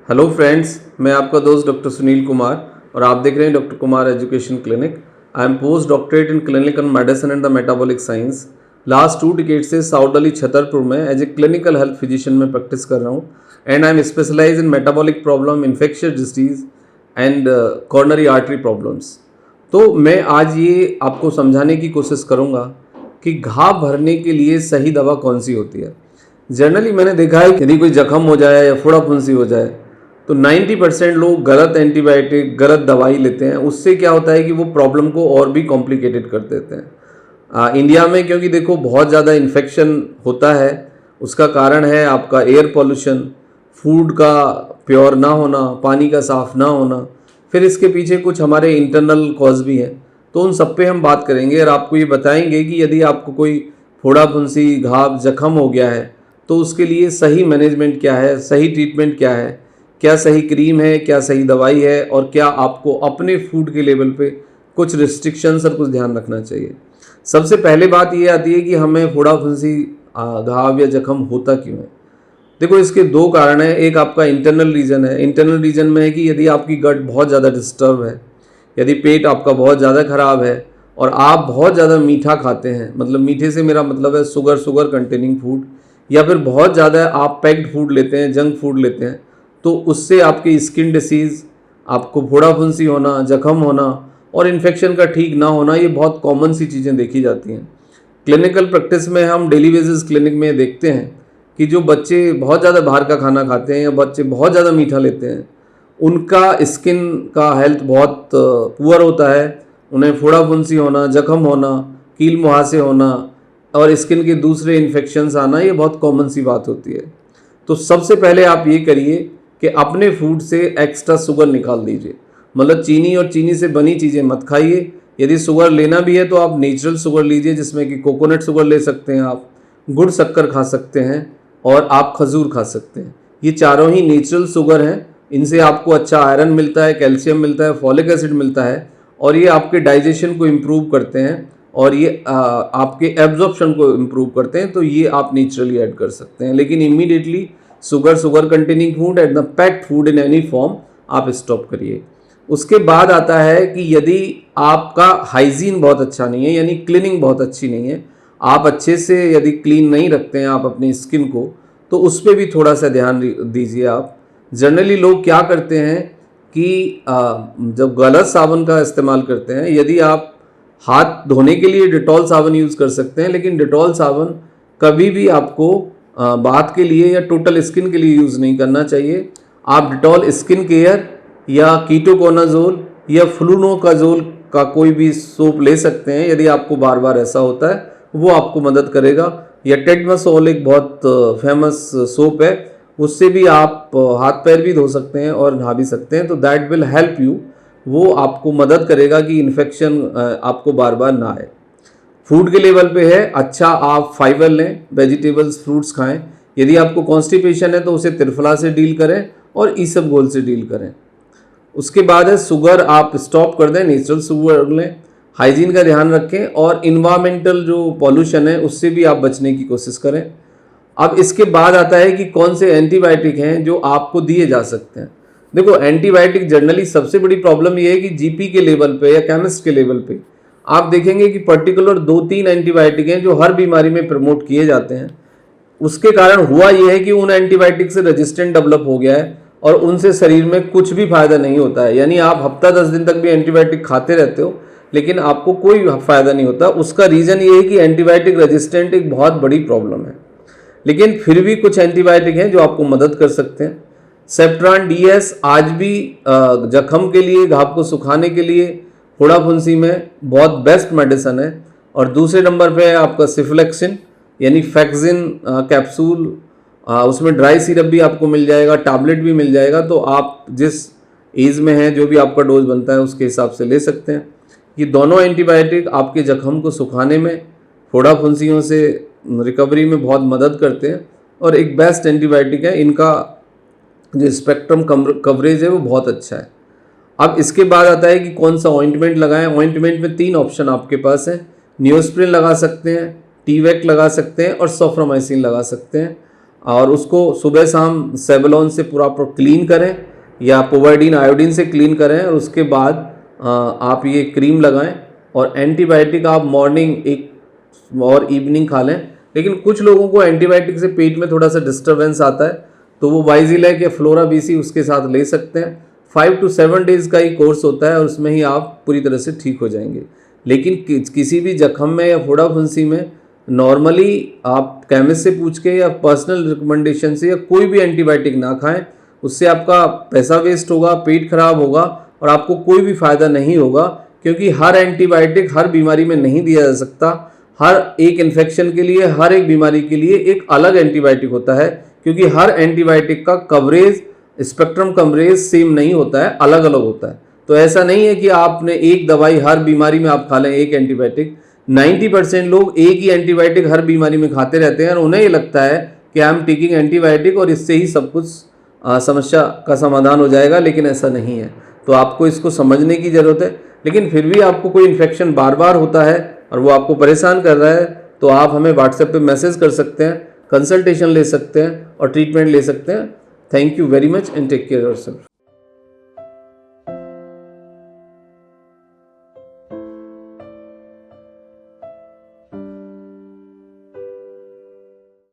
Hello friends, मैं आपका दोस्त डॉक्टर सुनील कुमार और आप देख रहे हैं doctor Kumar education clinic. I am post doctorate in clinical medicine and the metabolic science. Last 2 decade से साउथ दिल्ली छतरपुर में as a clinical health physician में प्रैक्टिस कर रहा हूँ and I am specialise in metabolic problem, infectious disease and coronary artery problems. तो मैं आज ये आपको समझाने की कोशिश करूँगा कि घाव भरने के लिए सही दवा कौन सी होती है। जनरली मैंने देखा है कि यदि कोई जख्म हो जाए या फोड़ा फुंसी हो जाए तो 90% लोग गलत एंटीबायोटिक, गलत दवाई लेते हैं। उससे क्या होता है कि वो प्रॉब्लम को और भी कॉम्प्लिकेटेड कर देते हैं। इंडिया में क्योंकि देखो बहुत ज़्यादा इन्फेक्शन होता है, उसका कारण है आपका एयर पॉल्यूशन, फूड का प्योर ना होना, पानी का साफ़ ना होना, फिर इसके पीछे कुछ हमारे इंटरनल कॉज भी हैं। तो उन सब पे हम बात करेंगे और आपको ये बताएंगे कि यदि आपको कोई फोड़ा फुंसी, घाव, जख्म हो गया है तो उसके लिए सही मैनेजमेंट क्या है, सही ट्रीटमेंट क्या है, क्या सही क्रीम है, क्या सही दवाई है और क्या आपको अपने फूड के लेवल पे कुछ रिस्ट्रिक्शंस और कुछ ध्यान रखना चाहिए। सबसे पहले बात ये आती है कि हमें फोड़ा फुंसी, घाव या जख्म होता क्यों है। देखो इसके 2 कारण हैं। एक आपका इंटरनल रीज़न है। इंटरनल रीज़न में है कि यदि आपकी गट बहुत ज़्यादा डिस्टर्ब है, यदि पेट आपका बहुत ज़्यादा ख़राब है और आप बहुत ज़्यादा मीठा खाते हैं, मतलब मीठे से मेरा मतलब है शुगर कंटेनिंग फूड, या फिर बहुत ज़्यादा आप पैक्ड फूड लेते हैं, जंक फूड लेते हैं, तो उससे आपकी स्किन डिसीज़, आपको फोड़ा फुंसी होना, जख्म होना और इन्फेक्शन का ठीक ना होना, ये बहुत कॉमन सी चीज़ें देखी जाती हैं। क्लिनिकल प्रैक्टिस में हम डेली बेसिस क्लिनिक में देखते हैं कि जो बच्चे बहुत ज़्यादा बाहर का खाना खाते हैं या बच्चे बहुत ज़्यादा मीठा लेते हैं, उनका स्किन का हेल्थ बहुत पुअर होता है। उन्हें फोड़ा फुंसी होना, जख्म होना, कील मुहासे होना और स्किन के दूसरे इन्फेक्शंस आना, ये बहुत कॉमन सी बात होती है। तो सबसे पहले आप ये करिए कि अपने फूड से एक्स्ट्रा शुगर निकाल दीजिए। मतलब चीनी और चीनी से बनी चीज़ें मत खाइए। यदि शुगर लेना भी है तो आप नेचुरल शुगर लीजिए, जिसमें कि कोकोनट शुगर ले सकते हैं, आप गुड़ शक्कर खा सकते हैं और आप खजूर खा सकते हैं। ये चारों ही नेचुरल शुगर हैं। इनसे आपको अच्छा आयरन मिलता है, कैल्शियम मिलता है, फॉलिक एसिड मिलता है और ये आपके डाइजेशन को इम्प्रूव करते हैं और ये आपके एब्जॉर्प्शन को इम्प्रूव करते हैं। तो ये आप नेचुरली ऐड कर सकते हैं, लेकिन immediately sugar containing food and the packed food in any form आप स्टॉप करिए। उसके बाद आता है कि यदि आपका हाइजीन बहुत अच्छा नहीं है, यानी क्लीनिंग बहुत अच्छी नहीं है, आप अच्छे से यदि क्लीन नहीं रखते हैं आप अपनी स्किन को, तो उस पर भी थोड़ा सा ध्यान दीजिए आप। जनरली लोग क्या करते हैं कि जब गलत साबुन का इस्तेमाल करते हैं, यदि आप हाथ धोने के लिए डिटॉल साबुन यूज़ कर सकते हैं, लेकिन डिटॉल साबुन कभी भी आपको बाथ के लिए या टोटल स्किन के लिए यूज़ नहीं करना चाहिए। आप डिटॉल स्किन केयर या कीटोकोनाजोल या फ्लूनोकाजोल का कोई भी सोप ले सकते हैं। यदि आपको बार बार ऐसा होता है, वो आपको मदद करेगा। या टेटमासोल एक बहुत फेमस सोप है, उससे भी आप हाथ पैर भी धो सकते हैं और नहा भी सकते हैं। तो दैट विल हेल्प यू, वो आपको मदद करेगा कि इन्फेक्शन आपको बार बार ना आए। फूड के लेवल पे है, अच्छा आप फाइबर लें, वेजिटेबल्स, फ्रूट्स खाएं। यदि आपको कॉन्स्टिपेशन है तो उसे त्रिफला से डील करें और ईसबगोल से डील करें। उसके बाद है शुगर आप स्टॉप कर दें, नेचुरल शुगर लें, हाइजीन का ध्यान रखें और इन्वायरमेंटल जो पॉल्यूशन है उससे भी आप बचने की कोशिश करें। अब इसके बाद आता है कि कौन से एंटीबायोटिक हैं जो आपको दिए जा सकते हैं। देखो एंटीबायोटिक जनरली सबसे बड़ी प्रॉब्लम ये है कि जीपी के लेवल पे या केमिस्ट के लेवल पे आप देखेंगे कि पर्टिकुलर 2-3 एंटीबायोटिक हैं जो हर बीमारी में प्रमोट किए जाते हैं। उसके कारण हुआ यह है कि उन एंटीबायोटिक से रेजिस्टेंट डेवलप हो गया है और उनसे शरीर में कुछ भी फायदा नहीं होता है। यानी आप हफ्ता 10 दिन तक भी एंटीबायोटिक खाते रहते हो लेकिन आपको कोई फायदा नहीं होता। उसका रीज़न ये है कि एंटीबायोटिक रेजिस्टेंट एक बहुत बड़ी प्रॉब्लम है। लेकिन फिर भी कुछ एंटीबायोटिक हैं जो आपको मदद कर सकते हैं। सेफ्ट्रान DS आज भी जख्म के लिए, घाव को सुखाने के लिए, फोड़ा फुंसी में बहुत बेस्ट मेडिसन है। और दूसरे नंबर पे है आपका सिफ्लेक्सिन, यानी फैक्सिन कैप्सूल। उसमें ड्राई सिरप भी आपको मिल जाएगा, टैबलेट भी मिल जाएगा। तो आप जिस एज में हैं, जो भी आपका डोज बनता है उसके हिसाब से ले सकते हैं। ये दोनों एंटीबायोटिक आपके जख्म को सुखाने में, फोड़ा फुंसियों से रिकवरी में बहुत मदद करते हैं और एक बेस्ट एंटीबायोटिक है। इनका जो स्पेक्ट्रम कवरेज है वो बहुत अच्छा है। अब इसके बाद आता है कि कौन सा ऑइंटमेंट लगाएं। ऑइंटमेंट में 3 ऑप्शन आपके पास है। नियोस्प्रिन लगा सकते हैं, टीवेक लगा सकते हैं और सोफ्रामाइसिन लगा सकते हैं। और उसको सुबह शाम सेवलॉन से प्रॉपर क्लीन करें या पोवाइडीन आयोडीन से क्लीन करें और उसके बाद आप ये क्रीम लगाएं। और एंटीबायोटिक आप मॉर्निंग एक और इवनिंग खा लें। लेकिन कुछ लोगों को एंटीबायोटिक से पेट में थोड़ा सा डिस्टर्बेंस आता है तो वो वाइजिलैक या फ्लोरा बीसी उसके साथ ले सकते हैं। 5 to 7 डेज़ का ही कोर्स होता है और उसमें ही आप पूरी तरह से ठीक हो जाएंगे। लेकिन किसी भी जख्म में या फोड़ा फुंसी में नॉर्मली आप केमिस्ट से पूछ के या पर्सनल रिकमेंडेशन से या कोई भी एंटीबायोटिक ना खाएं। उससे आपका पैसा वेस्ट होगा, पेट खराब होगा और आपको कोई भी फ़ायदा नहीं होगा, क्योंकि हर एंटीबायोटिक हर बीमारी में नहीं दिया जा सकता। हर एक इन्फेक्शन के लिए, हर एक बीमारी के लिए एक अलग एंटीबायोटिक होता है, क्योंकि हर एंटीबायोटिक का कवरेज, स्पेक्ट्रम कवरेज सेम नहीं होता है, अलग अलग होता है। तो ऐसा नहीं है कि आपने एक दवाई हर बीमारी में आप खा लें, एक एंटीबायोटिक। 90% लोग एक ही एंटीबायोटिक हर बीमारी में खाते रहते हैं और उन्हें ये लगता है कि आई एम टेकिंग एंटीबायोटिक और इससे ही सब कुछ समस्या का समाधान हो जाएगा, लेकिन ऐसा नहीं है। तो आपको इसको समझने की ज़रूरत है। लेकिन फिर भी आपको कोई इन्फेक्शन बार बार होता है और वो आपको परेशान कर रहा है तो आप हमें व्हाट्सएप पे मैसेज कर सकते हैं, कंसल्टेशन ले सकते हैं और ट्रीटमेंट ले सकते हैं। Thank you very much and take care yourself.